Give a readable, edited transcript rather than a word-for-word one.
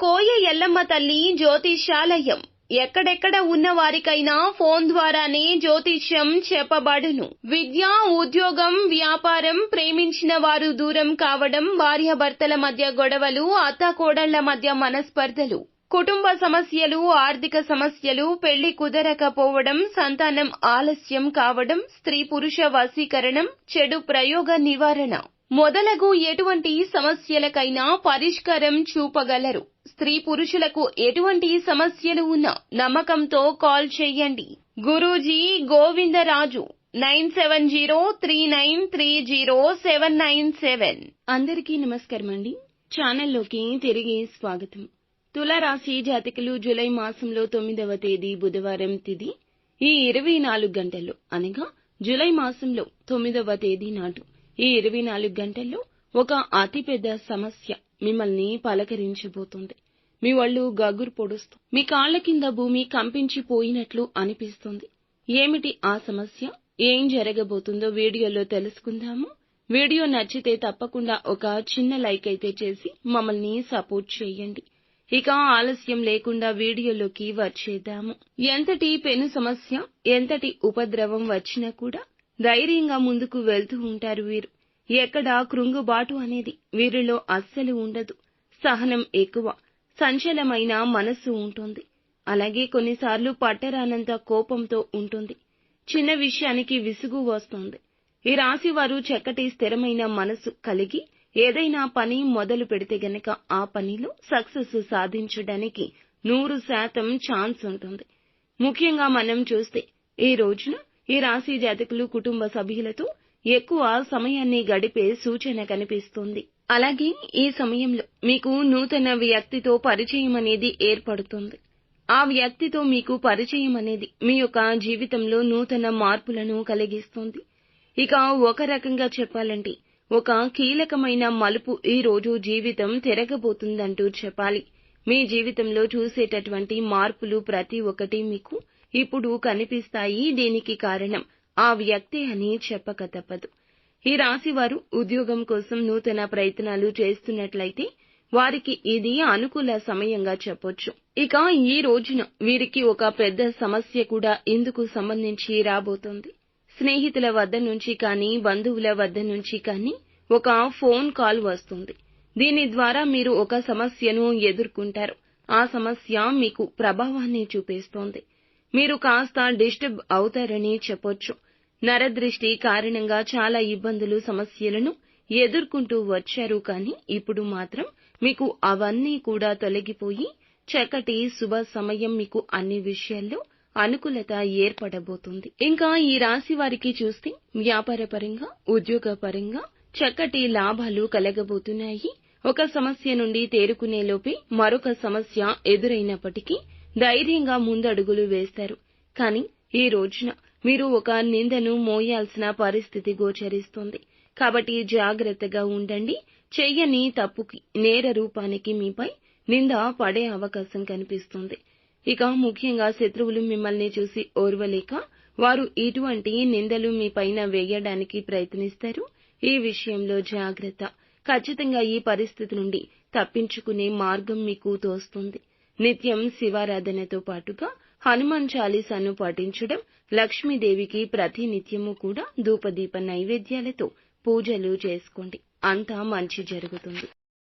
కోయ ఎల్లమ్మ తల్లి జ్యోతిష్యాలయం. ఎక్కడెక్కడ ఉన్న వారికైనా ఫోన్ ద్వారానే జ్యోతిష్యం చెప్పబడును. విద్య, ఉద్యోగం, వ్యాపారం, ప్రేమించిన వారు దూరం కావడం, భార్యాభర్తల మధ్య గొడవలు, అత్తాకోడళ్ల మధ్య మనస్పర్ధలు, కుటుంబ సమస్యలు, ఆర్థిక సమస్యలు, పెళ్లి కుదరకపోవడం, సంతానం ఆలస్యం కావడం, స్త్రీ పురుష వశీకరణం, చెడు ప్రయోగ నివారణ మొదలగు ఎటువంటి సమస్యలకైనా పరిష్కారం చూపగలరు. స్త్రీ పురుషులకు ఎటువంటి సమస్యలు ఉన్నా నమ్మకంతో కాల్ చేయండి. గురూజీ గోవిందరాజు 9703930797. అందరికీ నమస్కారం అండి. ఛానల్లోకి తిరిగి స్వాగతం. తులారాశి జాతకులు జూలై మాసంలో 9వ తేదీ బుధవారం తిథి ఈ 24 గంటల్లో అనగా జూలై మాసంలో 9వ తేదీ నాటు ఈ 24 గంటల్లో ఒక అతిపెద్ద సమస్య మిమ్మల్ని పలకరించబోతుంది. మీ ఒళ్ళు గగురు పొడుస్తూ మీ కాళ్ల కింద భూమి కంపించిపోయినట్లు అనిపిస్తుంది. ఏమిటి ఆ సమస్య, ఏం జరగబోతుందో వీడియోలో తెలుసుకుందాము. వీడియో నచ్చితే తప్పకుండా ఒక చిన్న లైక్ అయితే చేసి మమ్మల్ని సపోర్ట్ చేయండి. ఇక ఆలస్యం లేకుండా వీడియోలోకి వచ్చేద్దాము. ఎంతటి పెను సమస్య, ఎంతటి ఉపద్రవం వచ్చినా కూడా ధైర్యంగా ముందుకు వెళ్తూ ఉంటారు వీరు. ఎక్కడా కృంగుబాటు అనేది వీరిలో అస్సలు ఉండదు. సహనం ఎక్కువ, సంచలమైన మనస్సు ఉంటుంది. అలాగే కొన్నిసార్లు పట్టరానంత కోపంతో ఉంటుంది. చిన్న విషయానికి విసుగు వస్తుంది. ఈ రాశి వారు చక్కటి స్థిరమైన మనసు కలిగి ఏదైనా పని మొదలు పెడితే గనక ఆ పనిలో సక్సెస్ సాధించడానికి 100% ఛాన్స్ ఉంటుంది. ముఖ్యంగా మనం చూస్తే ఈ రోజున ఈ రాశి జాతకులు కుటుంబ సభ్యులతో ఎక్కువ సమయాన్ని గడిపే సూచన కనిపిస్తుంది. అలాగే ఈ సమయంలో మీకు నూతన వ్యక్తితో పరిచయం అనేది ఏర్పడుతుంది. ఆ వ్యక్తితో మీకు పరిచయం అనేది మీ యొక్క జీవితంలో నూతన మార్పులను కలిగిస్తుంది. ఇక ఒక రకంగా చెప్పాలంటే ఒక కీలకమైన మలుపు ఈ రోజు జీవితం తిరగబోతుందంటూ చెప్పాలి. మీ జీవితంలో చూసేటటువంటి మార్పులు ప్రతి ఒక్కటి మీకు ఇప్పుడు కనిపిస్తాయి. దీనికి కారణం ఆ వ్యక్తి అని చెప్పక తప్పదు. ఈ రాశి వారు ఉద్యోగం కోసం నూతన ప్రయత్నాలు చేస్తున్నట్లయితే వారికి ఇది అనుకూల సమయంగా చెప్పొచ్చు. ఇక ఈ రోజున వీరికి ఒక పెద్ద సమస్య కూడా ఇందుకు సంబంధించి రాబోతోంది. స్నేహితుల వద్ద నుంచి కానీ, బంధువుల వద్ద నుంచి కానీ ఒక ఫోన్ కాల్ వస్తుంది. దీని ద్వారా మీరు ఒక సమస్యను ఎదుర్కొంటారు. ఆ సమస్య మీకు ప్రభావాన్ని చూపిస్తోంది. మీరు కాస్త డిస్టర్బ్ అవుతారని చెప్పొచ్చు. నరదృష్టి కారణంగా చాలా ఇబ్బందులు, సమస్యలను ఎదుర్కొంటూ వచ్చారు. కానీ ఇప్పుడు మాత్రం మీకు అవన్నీ కూడా తొలగిపోయి చక్కటి శుభ సమయం మీకు అన్ని విషయాల్లో అనుకూలత ఏర్పడబోతుంది. ఇంకా ఈ రాశి వారికి చూస్తే వ్యాపారపరంగా, ఉద్యోగపరంగా చక్కటి లాభాలు కలగబోతున్నాయి. ఒక సమస్య నుండి తేరుకునే లోపే మరొక సమస్య ఎదురైనప్పటికీ ధైర్యంగా ముందడుగులు వేస్తారు. కానీ ఈ రోజున మీరు ఒక నిందను మోయాల్సిన పరిస్థితి గోచరిస్తుంది. కాబట్టి జాగ్రత్తగా ఉండండి. చెయ్యని తప్పుకి, నేర రూపానికి మీపై నింద పడే అవకాశం కనిపిస్తుంది. ఇక ముఖ్యంగా శత్రువులు మిమ్మల్ని చూసి ఓర్వలేక వారు ఇటువంటి నిందలు మీ పైన వేయడానికి ప్రయత్నిస్తారు. ఈ విషయంలో జాగ్రత్త. ఖచ్చితంగా ఈ పరిస్థితి నుండి తప్పించుకునే మార్గం మీకు తోస్తుంది. నిత్యం శివారాధనతో పాటుగా హనుమాన్ చాలీసాను పఠించడం, లక్ష్మీదేవికి ప్రతి నిత్యము కూడా ధూపదీప నైవేద్యాలతో పూజలు చేసుకోండి. అంతా మంచి జరుగుతుంది.